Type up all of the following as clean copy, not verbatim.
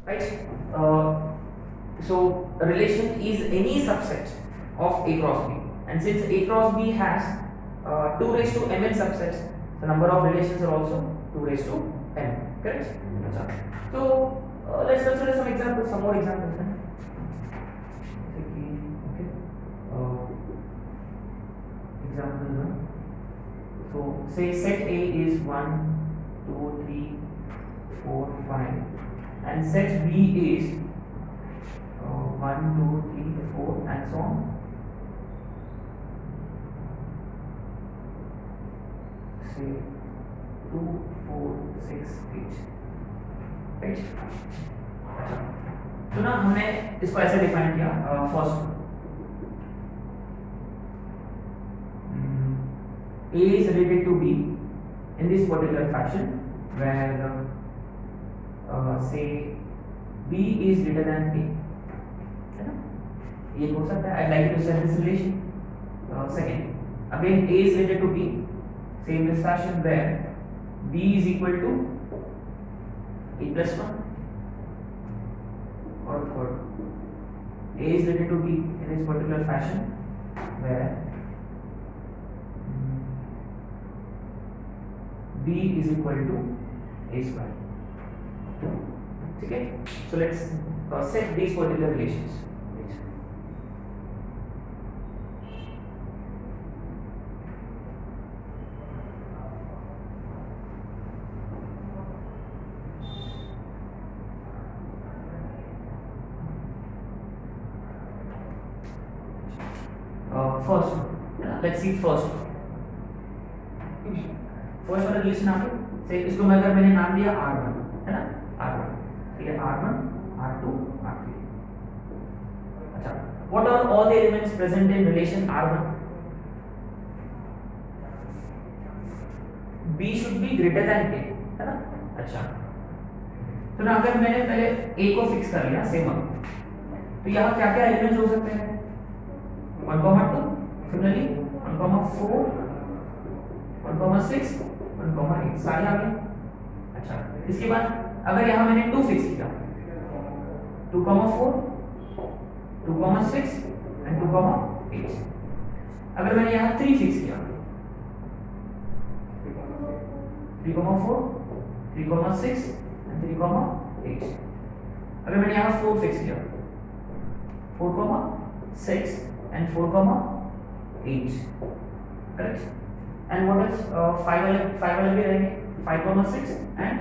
right? So a relation is any subset of A cross B, and since A cross B has 2 raised to mn subsets, the number of relations are also 2 raised to m, correct? So let's consider some examples, some more examples. Okay. Example 1. So say set A is 1, 2, 3, 4, 5, and set B is 1, 2, 3, 4, and so on. Say 2, 4, 6, 8, right? तो ना हमने इसको ऐसे define किया first A is related to B in this particular fashion where say B is greater than A, है ना? ये हो सकता है. I'd like you to set this relation. Second, again A is related to B, same this fashion where B is equal to A plus 1. Or third, A is related to B in this particular fashion where B is equal to A square. Okay, so let's set these particular relations. First, let's see first वाला relation आ गया. से इसको मैं अगर मैंने नाम दिया R1, है ना, R1, ठीक है, R1, R2, R3. अच्छा, what are all the elements present in relation R1? B should be greater than A, है ना. अच्छा, तो ना अगर मैंने पहले A को फिक्स कर लिया सेम, तो यहाँ क्या क्या एलिमेंट्स हो सकते हैं? 1,2, सिमिलरली 1,4, 1,6, 1,8 सारे आ गए. अच्छा, इसके बाद अगर यहाँ मैंने 2 फिक्स किया, 2,4, 2,6 एंड 2,8. अगर मैंने यहाँ 3 फिक्स किया, 3,4, 3,6 एंड 3,8. अगर मैंने यहाँ 4 फिक्स किया, 4,6 and 4,8, correct. And what is 5 वाले भी रहेंगे, 5,6 and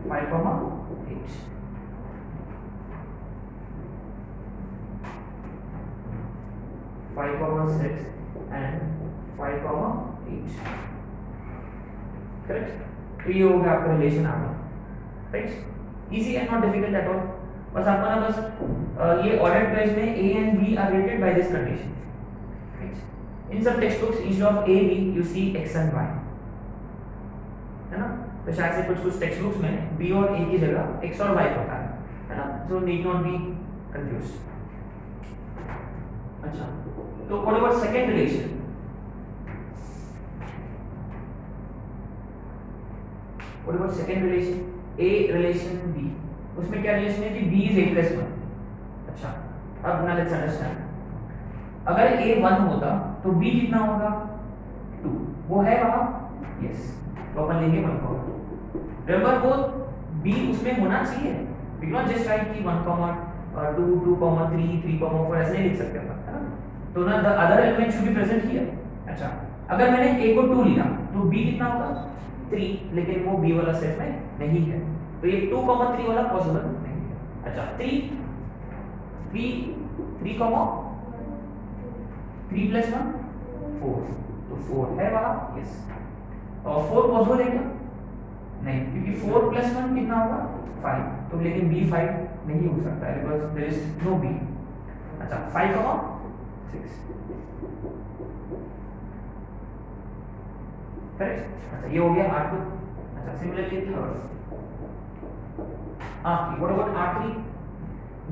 5,8. Five comma six and 5,8. Correct? तो ये हो गया आपका रिलेशन आ गया, right. Easy and not difficult at all. बस आपको ना बस ये ऑर्डर पेज में A and B are related by this condition. In some textbooks instead of A, B you see X and Y, है ना. तो शायद से कुछ टेक्स्ट में B और A की जगह X और Y होता है ना. So need not be confused. अच्छा, तो what about second relation? What about second relation? A relation B, उसमें क्या रिलेशन है कि B is A plus 1. अच्छा, अब now let's understand. अगर A 1 होता तो B कितना होगा? 2. वो है वहां? यस. तो अपन लेंगे 1 को. रिमेंबर वो B उसमें होना चाहिए. वी नॉट जस्ट राइट कि 1,2, 2,3, 3,4 ऐसे नहीं लिख सकते अपन, है ना. तो ना the other element should be present here. अच्छा, अगर मैंने A को 2 लिया तो B कितना होगा? 3. लेकिन वो B वाला सेट में नहीं है, तो ये 2,3 वाला पॉसिबल नहीं है. अच्छा, 3 प्लस 1 4, तो 4 है वहां. यस. और 4 पॉसिबल है क्या? नहीं, क्योंकि 4 प्लस 1 कितना होगा? 5. तो लेकिन B 5 नहीं हो सकता है because there is no B. अच्छा, 5,6, करेक्ट. अच्छा, ये हो गया R2. अच्छा, similarly third R3. What about R3?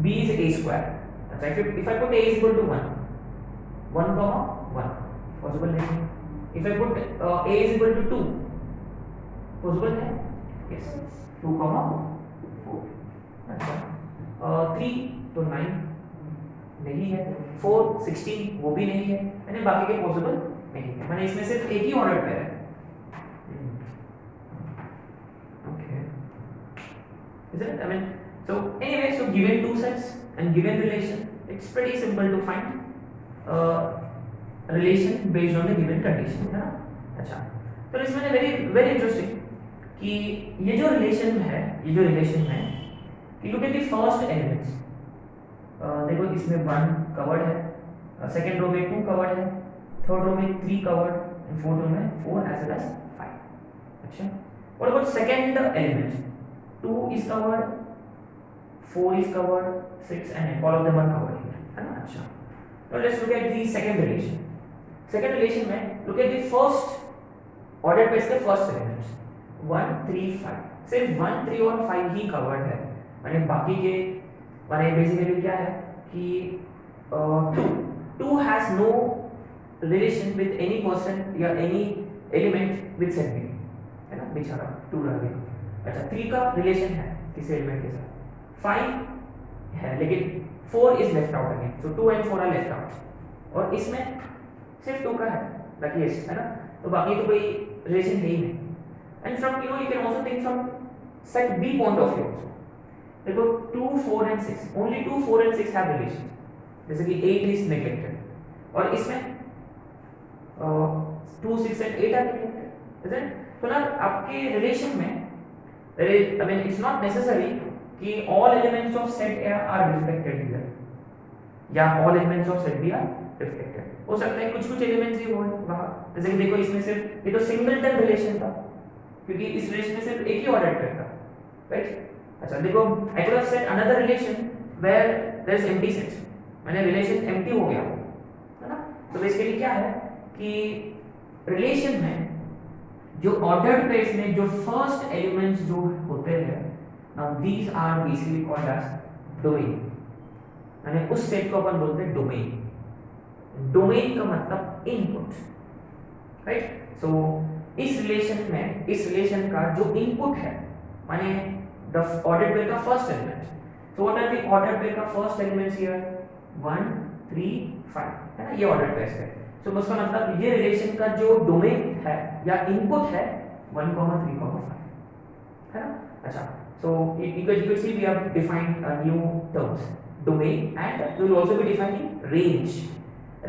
B is A square. अच्छा, if I put A is equal to 1, 1,1 possible नहीं. If I put A is equal to 2 possible है. Yes. 2,4. अच्छा, 3 तो 9 नहीं है, 4 16 वो भी नहीं है, यानी बाकी के पॉसिबल नहीं है, माने इसमें सिर्फ एक ही ऑर्डर पेयर है। Okay, isn't it? I mean, so anyway, so given two sets and given relation, it's pretty simple to find relation based on the given condition, है ना? अच्छा, तो इसमें वेरी वेरी इंटरेस्टिंग कि ये जो रिलेशन है कि look at the first elements, देखो इसमें 1 कवर्ड है, सेकंड रो में 2 कवर्ड है, थर्ड रो में 3 कवर्ड एंड फोर्थ रो में 4 एज वेल एज 5। अच्छा, what about second element? 2 is covered, 4 is covered, 6 and all of them are covered here, है ना? अच्छा, now let's look at the second relation. Second relation में look at the first ordered pairs के first elements 1 3 5, सिर्फ 1 3 और 5 ही covered है, माने बाकी के माने बेसिकली क्या है कि 2 has no relation with any person या any element with set B, है ना? बेचारा 2 रह गया। अच्छा, 3 का रिलेशन है किसी एलिमेंट के साथ, 5 है लेकिन 4 is left out again, so 2 and 4 are left out, और इसमें सिर्फ 2 का है बाकी है ना? तो बाकी तो कोई रिलेशन नहीं है। And from you can also think from set B point of view also, देखो 2 4 and 6, only 2 4 and 6 have relation, जैसे कि 8 इज नेग्लेक्टेड, और इसमें 2 6 and 8 are neglected, is it? तो ना आपके रिलेशन में I mean, it's not necessary कि all elements of set A are reflected here, या all elements of set B are reflected। हो सकता है कुछ एलिमेंट्स ही हो वहाँ, जैसे कि देखो इसमें सिर्फ ये तो सिंगलटन रिलेशन था, क्योंकि इस रिलेशन में सिर्फ एक ही ऑर्डर पेयर था, राइट? अच्छा, देखो I could have set another relation where there is empty set, मैंने रिलेशन एम्प्टी हो गया, है ना? तो बेसिकली क्या है कि रिलेशन में जो ऑर्डर्ड पेयर्स में जो फर्स्ट एलिमेंट्स जो होते हैं, now these are basically called as domain, यानी उस सेट को अपन बोलते हैं डोमेन। डोमेन का मतलब इनपुट, राइट? सो इस रिलेशन का जो इनपुट है, माने द ऑर्डर्ड पेयर का first element, so what are the ordered pair का फर्स्ट एलिमेंट्स हियर? 1 3 5, है ना? ये ऑर्डर्ड पेयर्स है। तो उसका मतलब ये रिलेशन का जो डोमेन है या इनपुट है 1 3 5, है ना? अच्छा, so you could see we have defined new terms, domain, and we will also be defining range।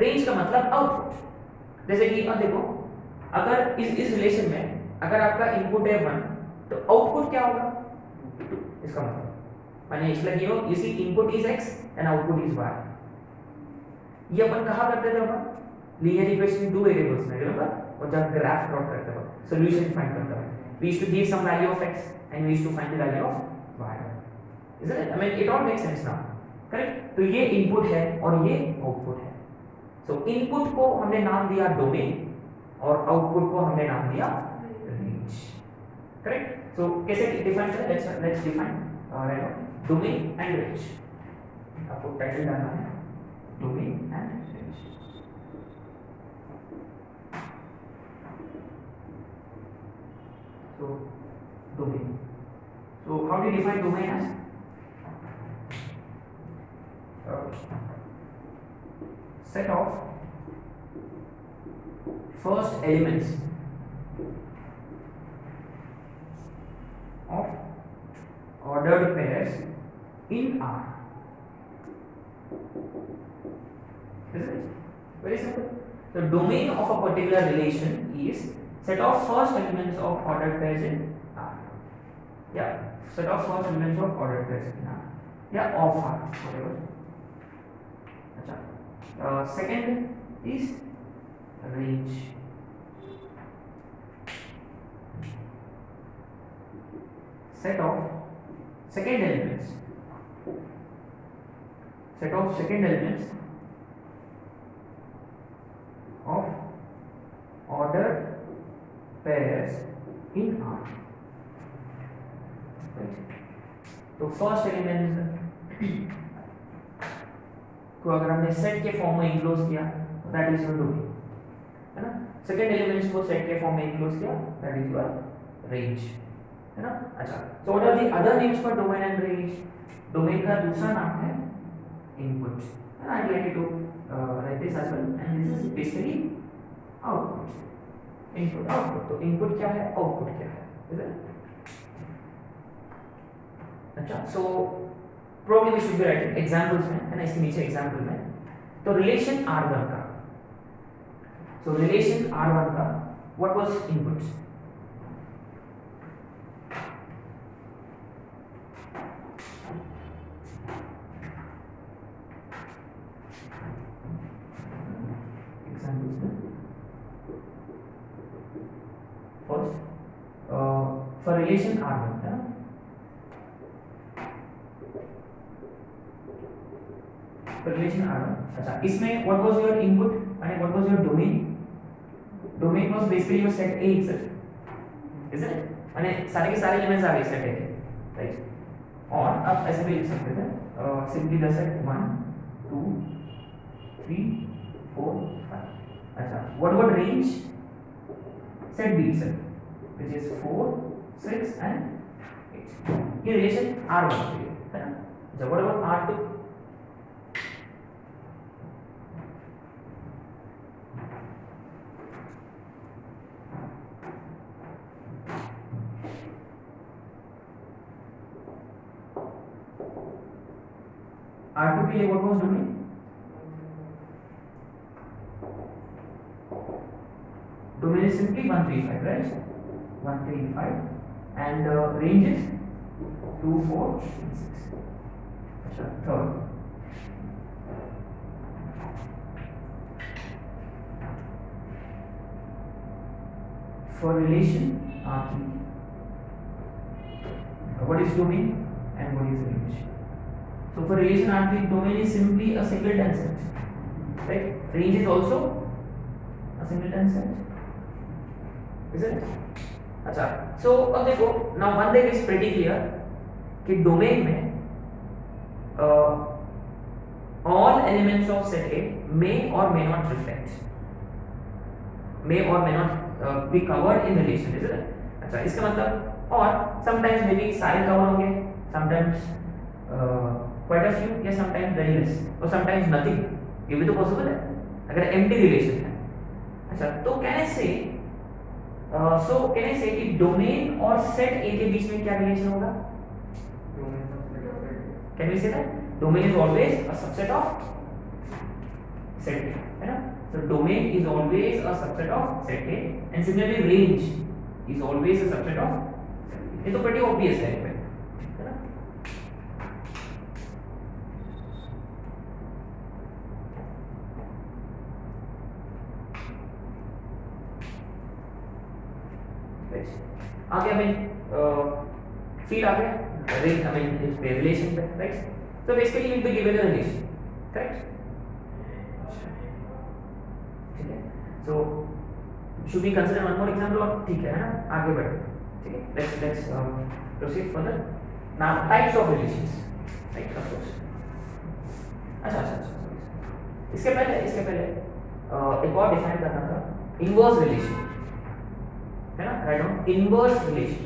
range का मतलब आउटपुट, जैसे कि अब देखो अगर इस रिलेशन में अगर आपका इनपुट है 1 तो आउटपुट क्या होगा 2, इसका मतलब माने it's like you see input is x and output is y। ये अपन कहाँ करते थे? अपन लीनियर इक्वेशन 2 वेरिएबल्स में, रिमेंबर? और जब ग्राफ प्लॉट करते हो, सॉल्यूशन फाइंड करते हो, we used to give some value of x and we used to find the value of y, isn't it? I mean it all makes sense now, correct? तो ये input है और ये output है। सो input को हमने नाम दिया डोमेन और आउटपुट को हमने नाम दिया रेंज, करेक्ट? सो कैसे डिफाइन करें? Let's define domain and range. आपको टाइटल डालना है domain and range. So domain. So how do you define domain as? Set of first elements of ordered pairs in R. Is it? Very simple. The domain of a particular relation is set of first elements of ordered pairs in R. Yeah, set of first elements of ordered pairs in R. Yeah, of R, whatever. अच्छा, second is range. Set of second elements. Set of second elements of ordered pairs in R, right? तो first element को अगर हमने set के form में enclose किया that is your domain, है ना? सेकंड एलिमेंट्स को सेट के फॉर्म में इनक्लोज किया दैट इज योर रेंज, है ना? अच्छा, so what are the other names for domain and range? Domain का दूसरा नाम है input, and I like to write this as well, and this is basically output. Input output, तो input क्या है, आउटपुट क्या है, is it? अच्छा, so probably we should be writing examples में, है ना, इसके नीचे एग्जाम्पल में, तो रिलेशन R1 का, so रिलेशन R1 का what was input? First, for relation R1, है ना, for relation R1, अच्छा, इसमें what was your input and what was your domain? Domain was basically your set A itself, isn't it? and सारे के सारे elements आ गए set A के, right? और अब ऐसे भी लिख सकते थे, simply the set 1 2 3 4 5, अच्छा, what about range? Set B itself, which is 4 6 and 8, ये relation R1 के लिए है ना. अच्छा, what about R2? R2 के लिए what was domain? Domain is simply 1 3 5, right? 1 3 5, and range is 2 4 6. अच्छा, third, for relation R3, what is domain and what is range? So for relation R3, domain is simply a singleton set, right? Range is also a singleton set, is it? अच्छा, so अब देखो, now one thing is pretty clear कि domain में all elements of set A may or may not reflect, may or may not be covered in relation, is it? अच्छा, इसका मतलब, और sometimes maybe सारे cover होंगे, sometimes quite a few, या sometimes very less, और sometimes nothing, ये भी तो possible है अगर empty relation है. अच्छा, तो can I say कि डोमेन और सेट ए के बीच में क्या रिलेशन होगा? Can we say that domain is always a subset of set A, है ना. So domain is always a subset of set A, and similarly range is always a subset of, ये तो pretty obvious है ना. आगे हमें feel आ गया, इस पे रिलेशन पे, right. So basically will be given a relation, correct. ठीक है, so should we consider one more example, और ठीक है ना, आगे बढ़े. ठीक है, let's proceed further. Now types of relations, right, of course. अच्छा, इसके पहले एक और डिफाइन करना था, इनवर्स रिलेशन, है ना. Right down inverse relation.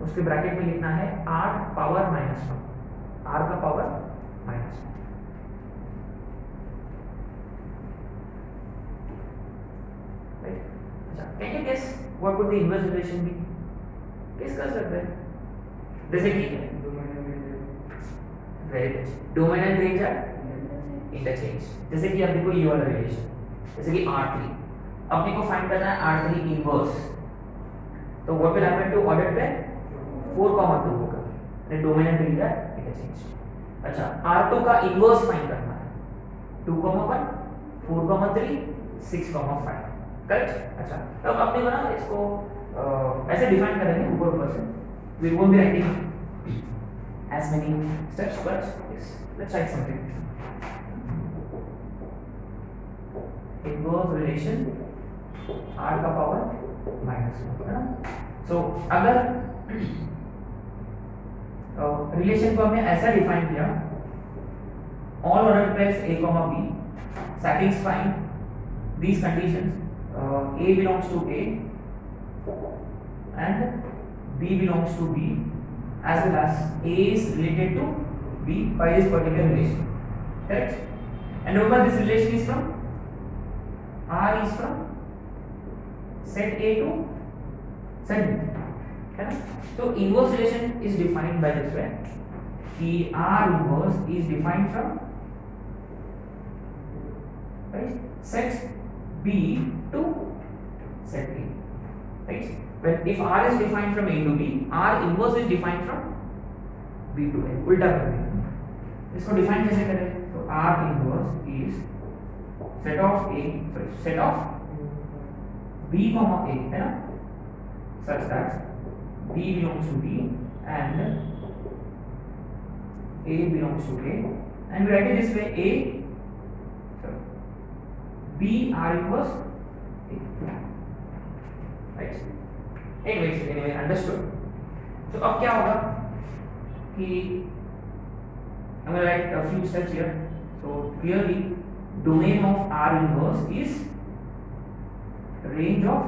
उसके ब्रैकेट में लिखना है r पावर -1, r का पावर -1. राइट. अच्छा, can you guess what would the inverse relation be? Guess कर सकते हैं, जैसे कि very good, domain and range are interchange. जैसे कि अब देखो ये वाला रिलेशन, जैसे कि R3, अपने को फाइंड करना है R3 इनवर्स, तो what will happen to order पे 4,2 होगा, ने domain and range are interchange. अच्छा, R2 का इनवर्स फाइंड करना है 2,1 4,3 6,5, करेक्ट. अच्छा, अब अपने को ना इसको ऐसे डिफाइन करेंगे ऊपर ऊपर से, we won't be writing as many steps, but yes, let's write something. Inverse relation r का पावर -1, है ना. सो अगर रिलेशन को हमने ऐसा डिफाइन किया, all ordered pairs a comma b satisfying these conditions, a belongs to a and B belongs to B, as well as A is related to B by this particular relation, correct? And remember, this relation is from R is from set A to set B, correct? So inverse relation is defined by this way. The R inverse is defined from, right, set B to set A, right? When if R is defined from A to B, R inverse is defined from B to A. उल्टा कर देंगे, इसको define कैसे करें? तो R inverse is set of A, sorry, set of B comma A, है ना, such that B belongs to B and A belongs to A, and we write it this way: A, sorry, B R inverse A, right? Anyway, understood. So अब क्या होगा कि I'm going to write a few steps here. So clearly, domain of R inverse is range of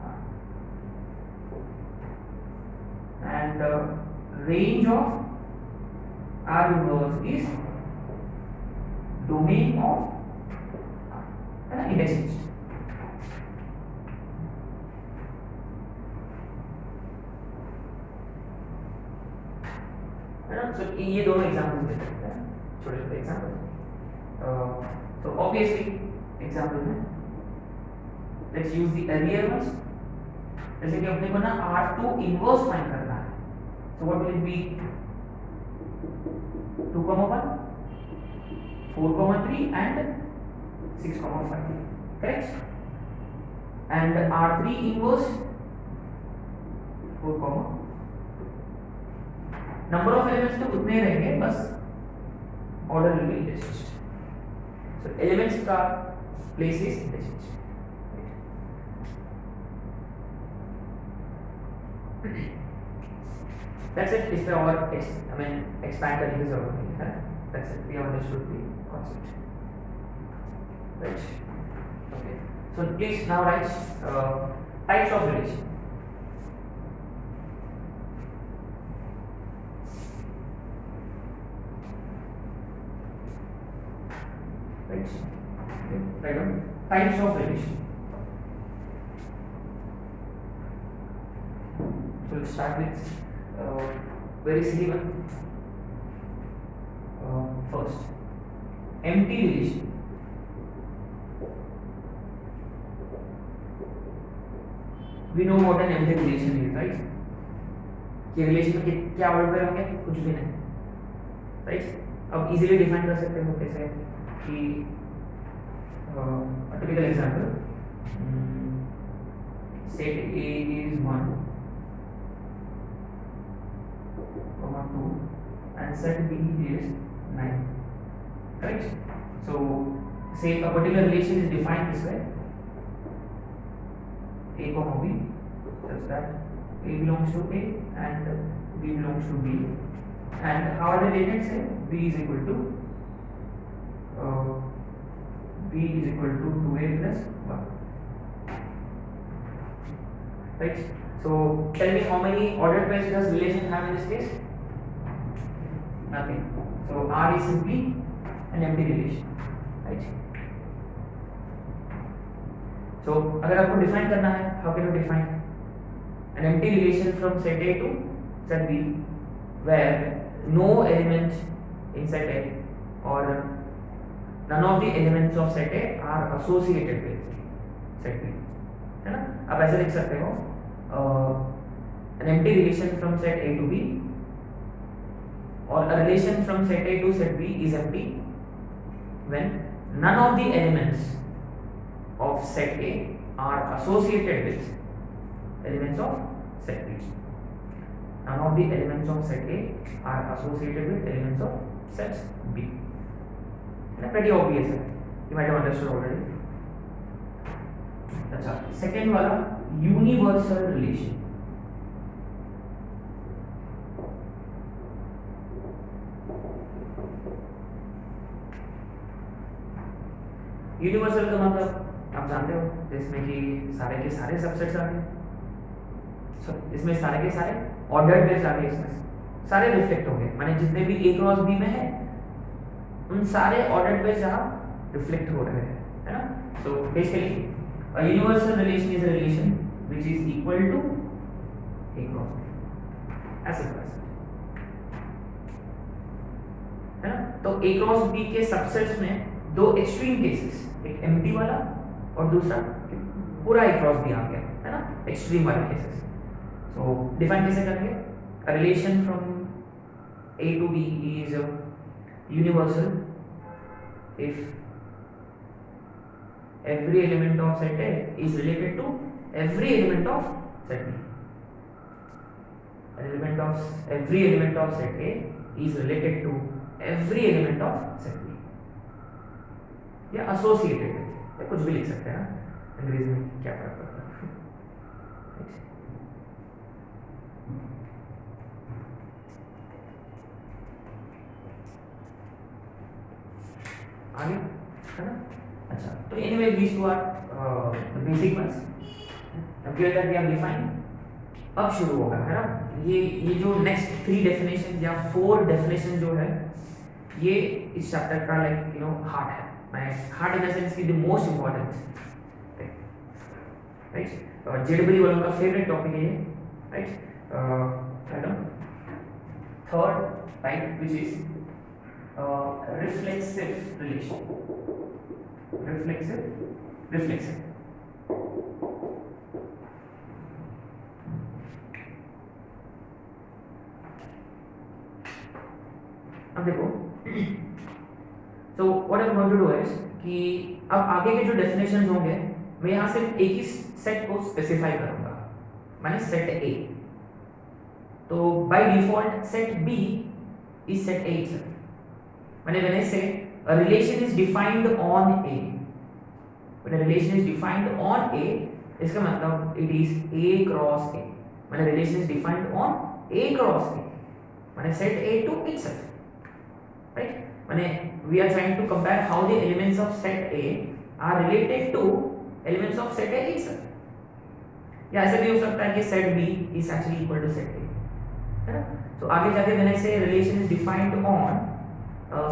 R, and range of R inverse is domain of R, and interchange. So ये दोनों examples दे सकते हैं, छोटे छोटे examples. So obviously example में let's use the earlier ones. जैसे कि अपने को ना R2 इनवर्स फाइंड करना है. So what will it be? 2,1, 4,3 and 6,5, correct? And R3 inverse 4, number of elements तो उतने रहेंगे, बस order will be interchanged. So elements का place is interchanged. That's it. इस पे और एक्सपैंड करने की जरूरत नहीं है. That's it. We have understood the concept, right? Okay. So please now write types of relation. Right on. Types of relation. So we'll start with very silly one. First, empty relation. We know what an empty relation is, right? ये relation में क्या word पे होंगे? कुछ भी नहीं, right? अब easily define कर सकते हो कैसे कि a typical example, set A is 1, 2 and set B is 9, correct? So say a particular relation is defined this way: A comma B, such that A belongs to A and B belongs to B, and how are they related? Say B is equal to B is equal to 2A plus 1, right? So tell me, how many ordered pairs does relation have in this case? Nothing. So R is simply an empty relation, right? So अगर आपको define करना है, how can you define an empty relation from set A to set B, where no element in set A or none of the elements of set A are associated with set B, है ना? आप ऐसे लिख सकते हो, an empty relation from set A to B, or a relation from set A to set B is empty when none of the elements of set A are associated with elements of set B. None of the elements of set A are associated with elements of set B. Pretty obvious है, you might have understood already. अच्छा, second वाला universal relation. Universal का मतलब आप जानते हो जिसमें कि सारे के सारे सबसेट्स आ गए, इसमें सारे के सारे ऑर्डर्ड बेस आ गए, इसमें सारे रिफ्लेक्ट हो गए, माने जितने भी ए क्रॉस बी में है उन सारे ऑर्डर्ड बेस यहाँ रिफ्लेक्ट हो रहे हैं, है ना। So basically a universal relation is a relation which is equal to A cross B, ऐसे है ना। तो ए क्रॉस बी के सबसेट्स में दो एक्सट्रीम केसेस, एक एम्प्टी वाला और दूसरा पूरा ए क्रॉस बी आ गया, है ना, एक्सट्रीम वाले केसेस। सो डिफाइन कैसे करेंगे, a relation from A to B is universal if every element of set A is related to every element of set B. Every element of set A is related to every element of set B. या associated है, या कुछ भी लिख सकते हैं ना, अंग्रेजी में क्या फर्क पड़ता है। आगे है ना। अच्छा, तो anyway these two are the basic ones, given that we have defined. अब शुरू होगा, है ना, ये जो नेक्स्ट 3 डेफिनेशन या 4 डेफिनेशन जो है ये इस चैप्टर का लाइक यू नो हार्ट है, मैं हार्ट इन द सेंस की the most important, right. JW वालों का फेवरेट टॉपिक है ये, right. Third type which is reflexive relation, reflexive अब देखो, so what I'm going to do is कि अब आगे के जो डेफिनेशंस होंगे मैं यहाँ सिर्फ एक ही सेट को स्पेसिफाई करूंगा, माने सेट ए। तो by default set B is set A itself. When I say a relation is defined on A, when a relation is defined on A, इसका मतलब it is A cross A. When a relation is defined on A cross A, when I set A to itself, right? When we are trying to compare how the elements of set A are related to elements of set A itself. या ऐसा भी हो सकता है कि set B is actually equal to set A, है ना। तो आगे जाके when I say relation is defined on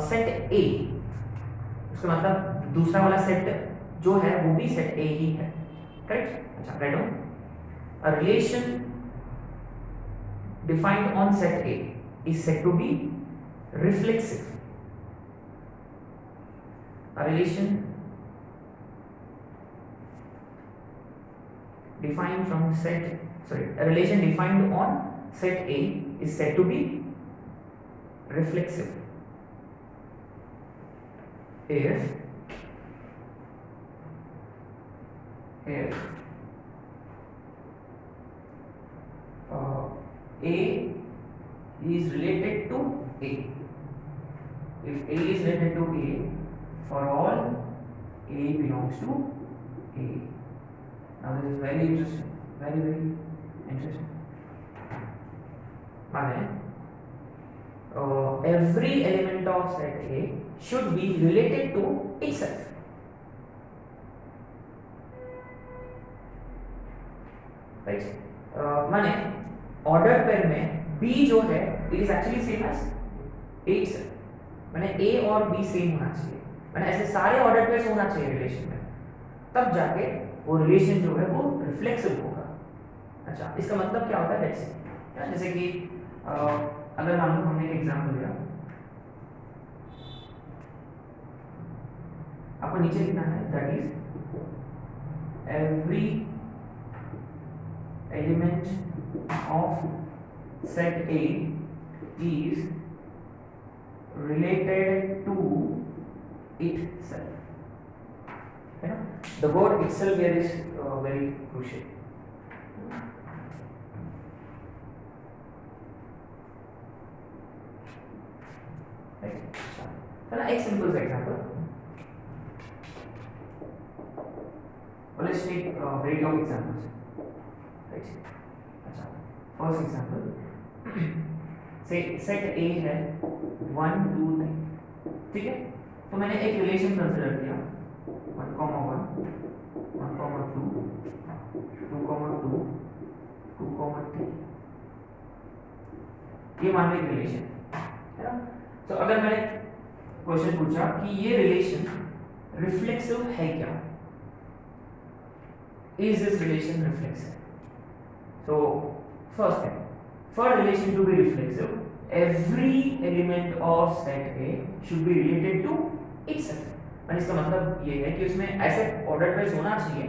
set ए, उसका मतलब दूसरा वाला सेट जो है वो भी सेट ए ही है, करेक्ट। अच्छा, right down, a relation defined on set A is said to be reflexive. A relation defined from set a relation defined on set A is said to be reflexive if A is related to A, if A is related to A for all A belongs to A. Now this is very interesting, very interesting. माने every element of set A should be related to itself. Right? माने order pair में B जो है it is actually same as A itself. माने A और B same होना चाहिए, माने ऐसे सारे ऑर्डर पेयर्स होना चाहिए रिलेशन में, तब जाके वो रिलेशन जो है वो रिफ्लेक्सिव होगा। अच्छा, इसका मतलब क्या होता है, लेट्स से जैसे कि अगर मान लो हमने एक एग्जांपल लिया, आपको नीचे लिखना है that is every element of set A is related to itself, है ना। The word itself here is very crucial. Right? So now, एक simple example. Well, let's take very long examples. Right? अच्छा, first example. Say set A है 1 2 3, ठीक है। तो मैंने एक रिलेशन कंसीडर किया 1, 1 ये मान लो एक रिलेशन है ना। तो अगर मैंने क्वेश्चन पूछा कि ये रिलेशन रिफ्लेक्सिव है क्या, is this relation reflexive? So first thing, for relation to be reflexive, every element of set A should be related to itself. और इसका मतलब ये है कि उसमें ऐसे ऑर्डर पेयर्स होना चाहिए,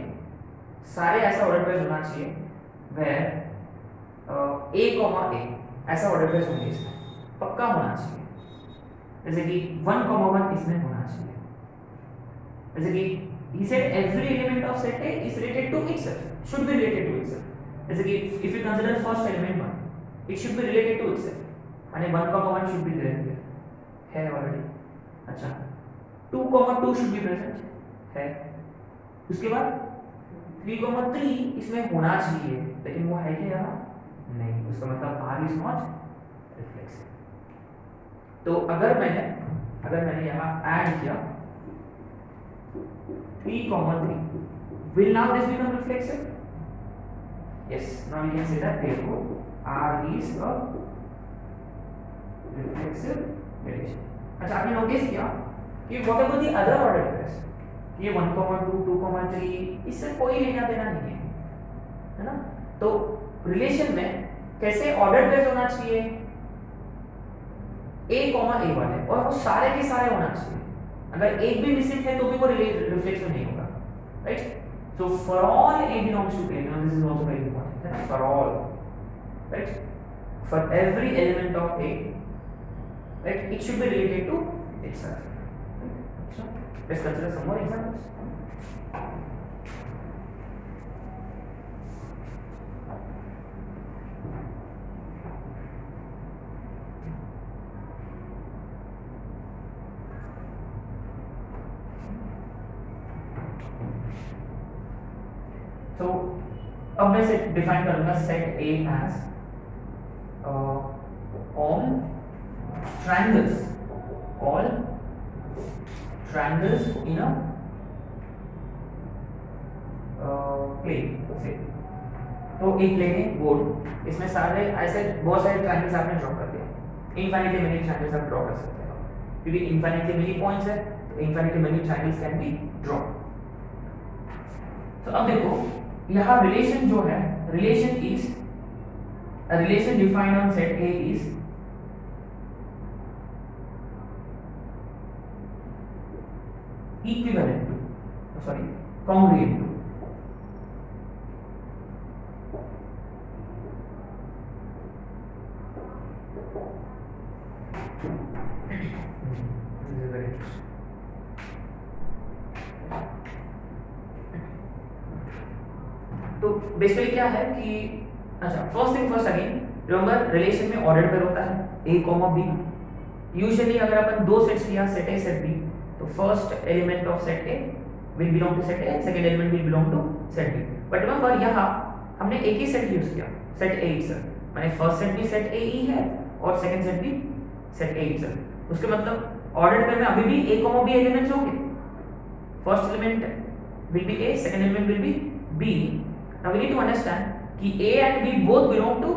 सारे ऐसा ऑर्डर पेयर्स होना चाहिए where A, A ऐसा ऑर्डर पेयर्स होंगे इसमें, पक्का होना चाहिए। जैसे कि 1, 1 इसमें होना चाहिए। जैसे कि he said every element of set A is related to itself, should be related to itself. जैसे कि if you consider first element 1, it should be related to itself, यानी 1, 1 should be there है already। अच्छा 2, 2 should be present है। उसके बाद 3, 3 इसमें होना चाहिए, लेकिन वो है क्या यहाँ? नहीं। उसका मतलब R is not reflexive। तो अगर मैंने यहाँ ऐड किया 3, 3, will now this become reflexive? Yes, now we can say that therefore R is a reflexive relation। अच्छा आपने नोटिस किया कि what about the other order pairs? ये 1, 2, 2, 3 इससे कोई लेना देना नहीं है ना। तो रिलेशन में कैसे ऑर्डर पेयर्स होना चाहिए? A, A वाले, और वो सारे के सारे होना चाहिए। अगर एक भी मिसिंग है तो भी वो रिफ्लेक्सिव नहीं होगा, right? So for all A belongs to A, now this is also very important, right? For all, right? For every element of A, right, it should be related to itself. Right? So let's consider some more examples. तो अब मैं set define करूंगा set A as all triangles in a plane से। तो एक plane है board, इसमें सारे ऐसे बहुत सारे ट्रायंगल्स आपने ड्रॉ कर दिया, इनफाइनाइटली मेनी ट्रायंगल्स आप ड्रॉ कर सकते हो, क्योंकि इनफाइनाइटली मेनी पॉइंट्स है तो infinitely many triangles can be draw. तो अब देखो यहाँ रिलेशन जो है, relation is a relation defined on set A is equivalent to, congruent to तो बेसिकली क्या है कि अच्छा first thing first again remember relation में ऑर्डर पेयर होता है A, B। यूजुअली अगर अपन दो सेट्स लिया सेट A सेट B, तो first element of set A will belong to set A, second element will belong to set B। But remember यहाँ हमने एक ही सेट यूज किया, सेट A itself, माने first set भी set A ही है और second set भी सेट A itself। उसके मतलब ऑर्डर पेयर में अभी भी A, B एलिमेंट्स होंगे। First element will be A, second element will be B। Now we need to understand कि A and B both belong to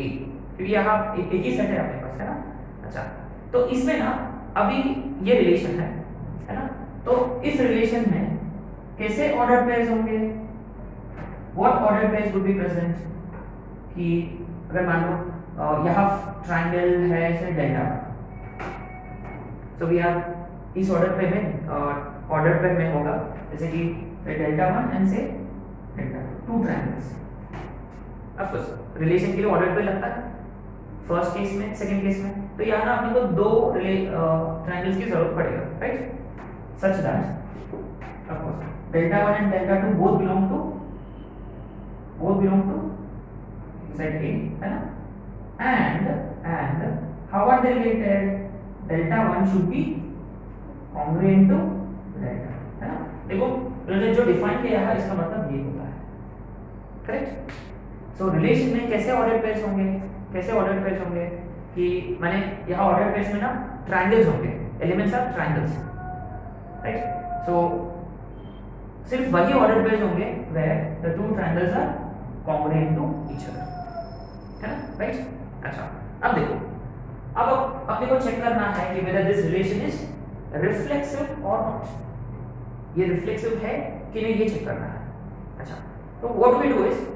A, क्योंकि यहाँ एक ही सेट है अपने पास, है ना। अच्छा तो इसमें ना अभी ये रिलेशन है ना, तो इस रिलेशन में कैसे ऑर्डर पेयर्स होंगे, what order pairs would be present? कि अगर मान लो यहाँ ट्रायंगल है ऐसे डेल्टा, तो वी हैव इस ऑर्डर पेयर में ऑर्डर पेयर में होगा जैसे कि डेल्टा 1 एंड से delta 2 triangles. Of course relation के लिए ऑर्डर पेयर लगता है फर्स्ट केस में, सेकंड केस में, तो यहाँ ना अपने को दो ट्रायंगल्स की जरूरत पड़ेगा, right? Such that of course delta 1 and delta 2 both belong to set A, है ना। And how are they related? Delta 1 should be congruent to delta, है ना। देखो जो डिफाइन किया है इसका मतलब ये होता है, करेक्ट? सो रिलेशन में कैसे ऑर्डर पेयर्स होंगे कि माने यहाँ ऑर्डर पेयर्स में ना ट्रायंगल्स होंगे, एलिमेंट्स ऑफ ट्रायंगल्स, राइट? सो सिर्फ वही ऑर्डर पेयर्स होंगे where the two triangles are congruent to each other, है ना, राइट। अच्छा, अब देखो, अब अपने को चेक करना है कि whether this relation is reflexive or not, ये रिफ्लेक्सिव है कि नहीं, ये चेक करना है। अच्छा, तो व्हाट वी डू इज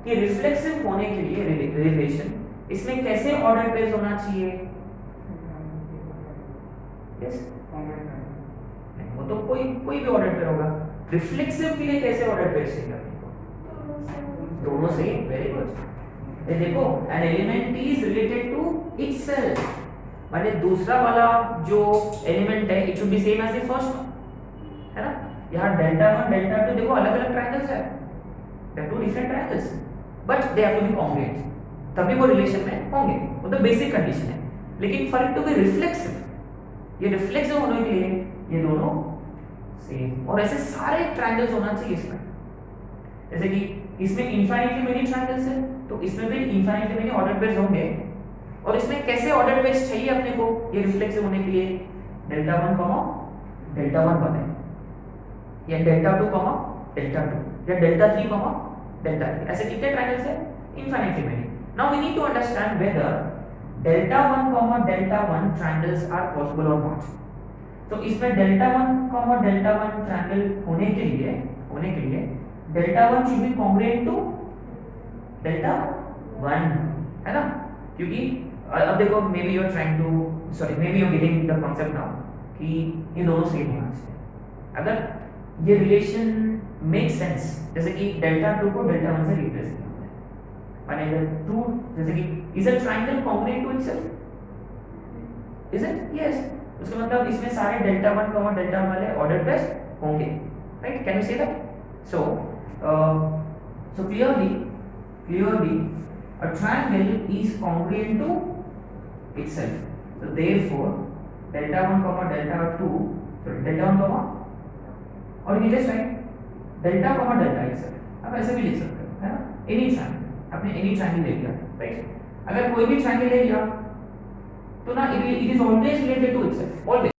कि रिफ्लेक्सिव होने के लिए रिलेशन इसमें कैसे ऑर्डर पेयर्स होना चाहिए? यस, वो तो कोई भी ऑर्डर पेयर होगा। रिफ्लेक्सिव के लिए कैसे ऑर्डर पेयर चाहिए आपको? दोनों सही, वेरी गुड। ये देखो, an element is related to itself, माने दूसरा वाला जो एलिमेंट है it should be same as the first one, है ना। यहाँ डेल्टा 1 डेल्टा 2 देखो अलग-अलग ट्रायंगल्स है, they are two different triangles but they have to be congruent, तभी वो रिलेशन में होंगे, वो तो बेसिक कंडीशन है। लेकिन for it to be reflexive, ये रिफ्लेक्सिव होने के लिए ये दोनों सेम, और ऐसे सारे ट्रायंगल्स होना चाहिए इसमें। जैसे कि इसमें इनफाइनाइटली मेनी ट्रायंगल्स है, तो इसमें भी इनफाइनाइटली मेनी ऑर्डर पेयर्स होंगे। और इसमें कैसे ऑर्डर पेयर्स चाहिए अपने को ये रिफ्लेक्सिव होने के लिए? डेल्टा 1, डेल्टा 1 बने, या डेल्टा 2, डेल्टा 2, या डेल्टा 3, डेल्टा 3, ऐसे कितने ट्रायंगल्स है? Infinitely many. Now we need to understand whether delta 1, delta 1 triangles are possible और नॉट। तो इसमें डेल्टा 1, डेल्टा 1 ट्रायंगल होने के लिए delta 1 should be congruent to delta 1, है ना। क्योंकि अब देखो, maybe you are trying to maybe you are getting the concept now कि ये दोनों सेम होना चाहिए। अगर ये रिलेशन मेक सेंस, जैसे कि डेल्टा 2 को डेल्टा 1 से रिप्लेस किया हमने, माने 2, जैसे कि is a triangle congruent to itself, is it? Yes, उसका मतलब इसमें सारे डेल्टा 1, डेल्टा 1 वाले ऑर्डर पेयर्स होंगे, right? Can you say that? So clearly a triangle is congruent to itself. So therefore delta 1, delta 2, sorry delta 1, और ये just right delta, delta itself। आप ऐसे भी लिख सकते हो, है ना। एनी ट्रायंगल, आपने एनी ट्रायंगल ले लिया, राइट। अगर कोई भी ट्रायंगल ले लिया तो ना it is always related to itself, always.